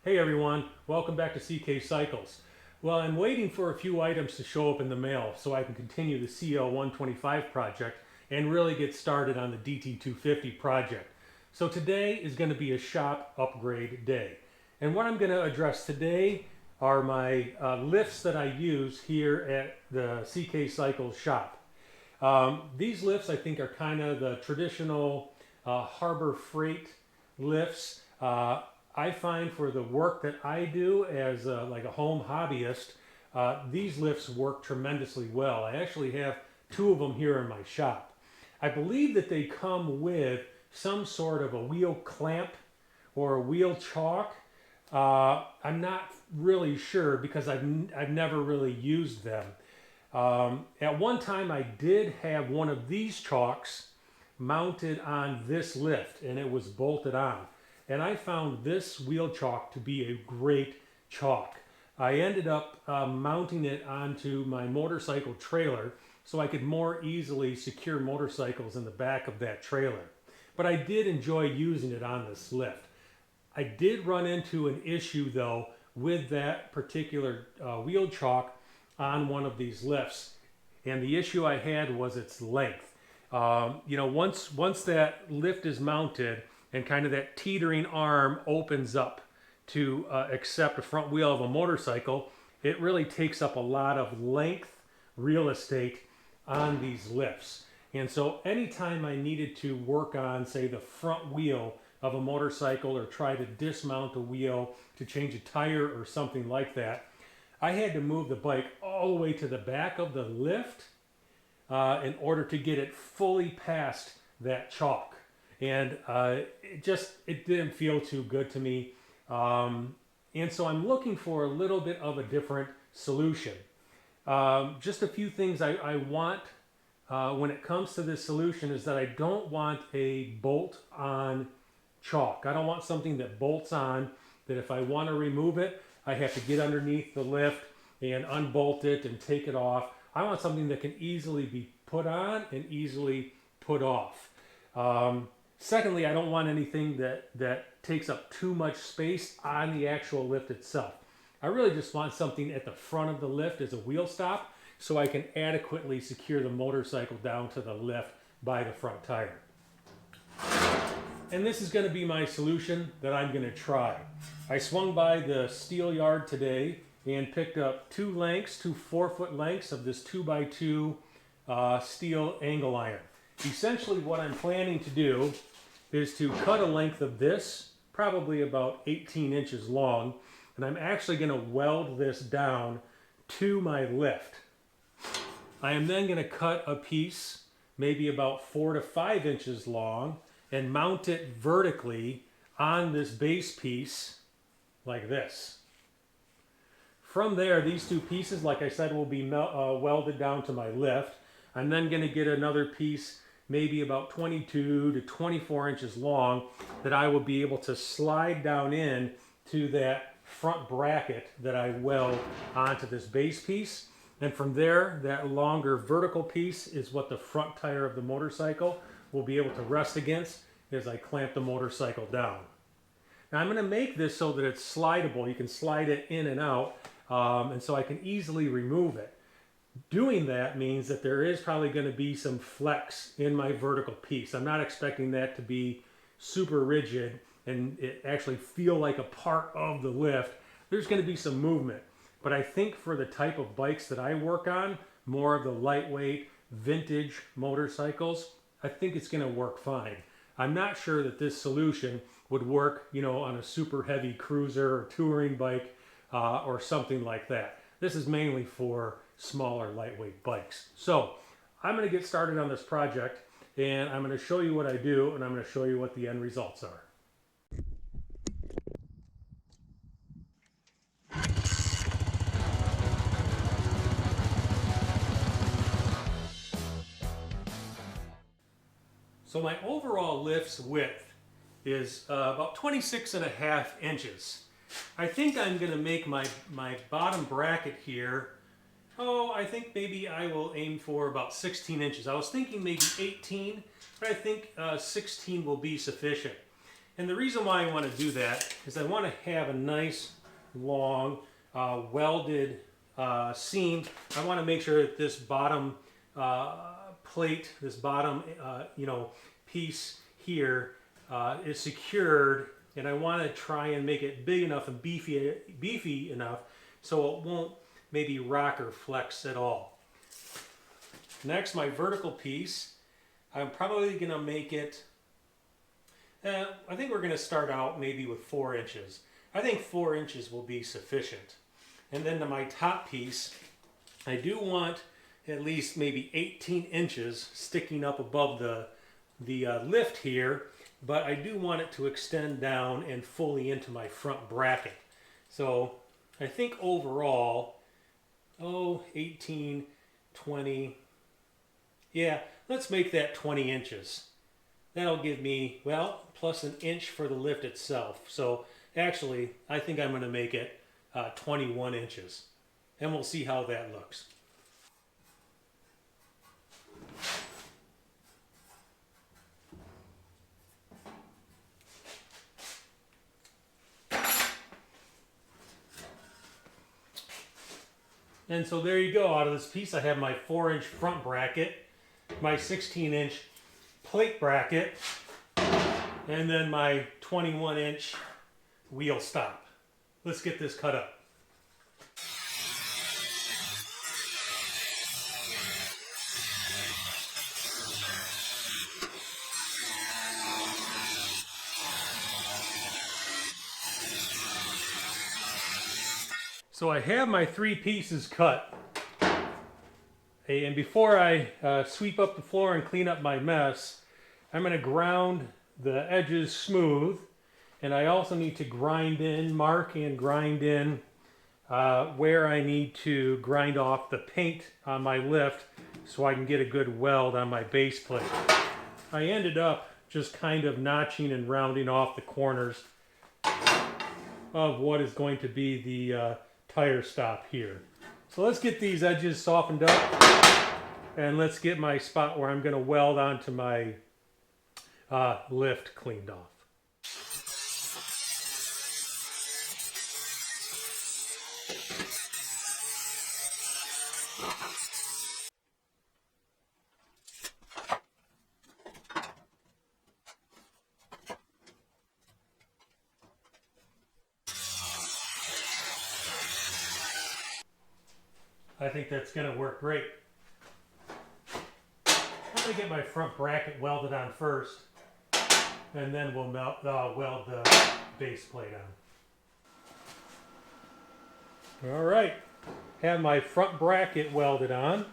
Hey everyone, welcome back to CK Cycles. Well, I'm waiting for a few items to show up in the mail so I can continue the CL125 project and really get started on the DT250 project. So today is going to be a shop upgrade day. And what I'm going to address today are my lifts that I use here at the CK Cycles shop. These lifts I think are kind of the traditional harbor freight lifts. I find for the work that I do as like a home hobbyist, these lifts work tremendously well. I actually have two of them here in my shop. I believe that they come with some sort of a wheel clamp or a wheel chock. I'm not really sure because I've never really used them. At one time I did have one of these chocks mounted on this lift and it was bolted on. And I found this wheel chock to be a great chock. I ended up mounting it onto my motorcycle trailer so I could more easily secure motorcycles in the back of that trailer. But I did enjoy using it on this lift. I did run into an issue though with that particular wheel chock on one of these lifts. And the issue I had was its length. Once that lift is mounted and kind of that teetering arm opens up to accept a front wheel of a motorcycle, it really takes up a lot of length real estate on these lifts. And so anytime I needed to work on, say, the front wheel of a motorcycle or try to dismount a wheel to change a tire or something like that, I had to move the bike all the way to the back of the lift in order to get it fully past that chock. And it didn't feel too good to me. And so I'm looking for a little bit of a different solution. Just a few things I want when it comes to this solution is that I don't want a bolt-on chock. I don't want something that bolts on, that if I want to remove it, I have to get underneath the lift and unbolt it and take it off. I want something that can easily be put on and easily put off. Secondly, I don't want anything that takes up too much space on the actual lift itself. I really just want something at the front of the lift as a wheel stop so I can adequately secure the motorcycle down to the lift by the front tire. And this is going to be my solution that I'm going to try. I swung by the steel yard today and picked up two 4-foot lengths of this 2x2 steel angle iron. Essentially what I'm planning to do is to cut a length of this, probably about 18 inches long, and I'm actually going to weld this down to my lift. I am then going to cut a piece, maybe about 4 to 5 inches long, and mount it vertically on this base piece like this. From there, these two pieces, like I said, will be welded down to my lift. I'm then going to get another piece maybe about 22 to 24 inches long that I will be able to slide down in to that front bracket that I weld onto this base piece. And from there, that longer vertical piece is what the front tire of the motorcycle will be able to rest against as I clamp the motorcycle down. Now I'm going to make this so that it's slidable. You can slide it in and out, and so I can easily remove it. Doing that means that there is probably going to be some flex in my vertical piece. I'm not expecting that to be super rigid and it actually feel like a part of the lift. There's going to be some movement. But I think for the type of bikes that I work on, more of the lightweight, vintage motorcycles, I think it's going to work fine. I'm not sure that this solution would work, on a super heavy cruiser or touring bike or something like that. This is mainly for smaller, lightweight bikes. So I'm going to get started on this project and I'm going to show you what I do and I'm going to show you what the end results are. So my overall lift's width is about 26.5 inches. I think I'm going to make my bottom bracket here, I think maybe I will aim for about 16 inches. I was thinking maybe 18, but I think 16 will be sufficient. And the reason why I want to do that is I want to have a nice long welded seam. I want to make sure that this bottom plate, this bottom piece here is secured, and I want to try and make it big enough and beefy enough so it won't maybe rock or flex at all. Next, my vertical piece, I'm probably going to make it, I think we're going to start out maybe with 4 inches. I think 4 inches will be sufficient. And then to my top piece, I do want at least maybe 18 inches sticking up above the lift here, but I do want it to extend down and fully into my front bracket. So I think overall, 18, 20, yeah, let's make that 20 inches. That'll give me, well, plus an inch for the lift itself. So actually, I think I'm going to make it 21 inches. And we'll see how that looks. And so there you go. Out of this piece, I have my 4-inch front bracket, my 16-inch plate bracket, and then my 21-inch wheel stop. Let's get this cut up. So I have my 3 pieces cut. And before I sweep up the floor and clean up my mess, I'm going to ground the edges smooth. And I also need to mark and grind in where I need to grind off the paint on my lift so I can get a good weld on my base plate. I ended up just kind of notching and rounding off the corners of what is going to be the tire stop here. So let's get these edges softened up and let's get my spot where I'm going to weld onto my lift cleaned off. I think that's going to work great. I'm going to get my front bracket welded on first, and then we'll weld the base plate on. All right, have my front bracket welded on.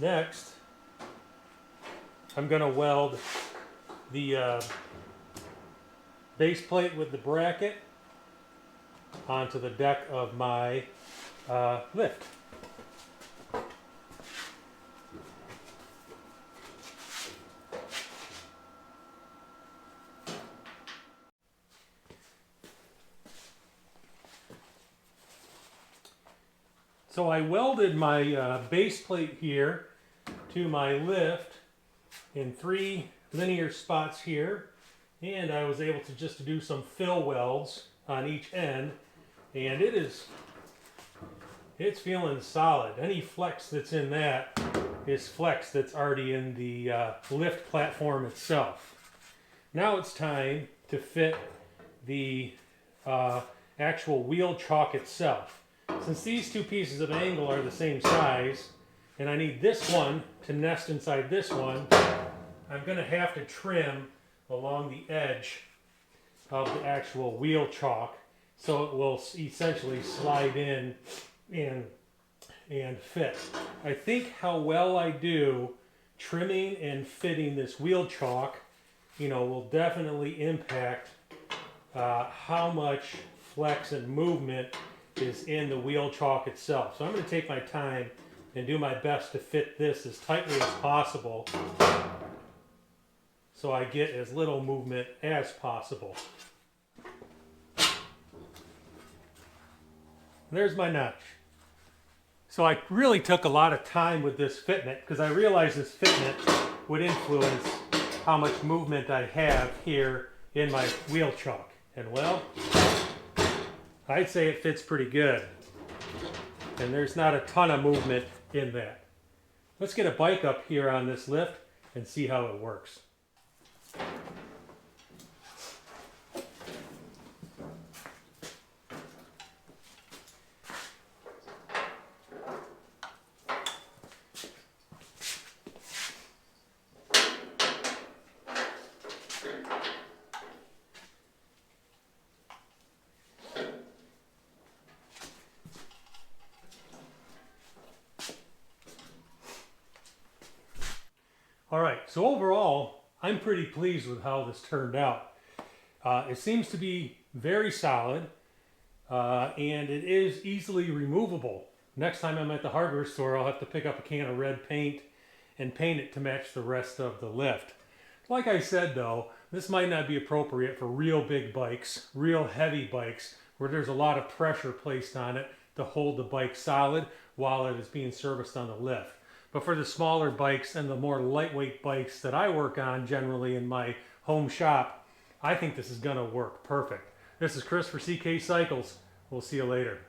Next, I'm going to weld the base plate with the bracket onto the deck of my lift. So I welded my base plate here to my lift in 3 linear spots here, and I was able to just do some fill welds on each end, and it's feeling solid. Any flex that's in that is flex that's already in the lift platform itself. Now it's time to fit the actual wheel chock itself. Since these 2 pieces of angle are the same size, and I need this one to nest inside this one, I'm going to have to trim along the edge of the actual wheel chock so it will essentially slide in and fit. I think how well I do trimming and fitting this wheel chock, will definitely impact how much flex and movement is in the wheel chock itself. So I'm going to take my time and do my best to fit this as tightly as possible so I get as little movement as possible. There's my notch. So I really took a lot of time with this fitment because I realized this fitment would influence how much movement I have here in my wheel chock. And well, I'd say it fits pretty good. And there's not a ton of movement in that. Let's get a bike up here on this lift and see how it works. All right, so overall, I'm pretty pleased with how this turned out. It seems to be very solid, and it is easily removable. Next time I'm at the hardware store, I'll have to pick up a can of red paint and paint it to match the rest of the lift. Like I said though, this might not be appropriate for real big bikes, real heavy bikes, where there's a lot of pressure placed on it to hold the bike solid while it is being serviced on the lift. But for the smaller bikes and the more lightweight bikes that I work on generally in my home shop, I think this is going to work perfect. This is Chris for CK Cycles. We'll see you later.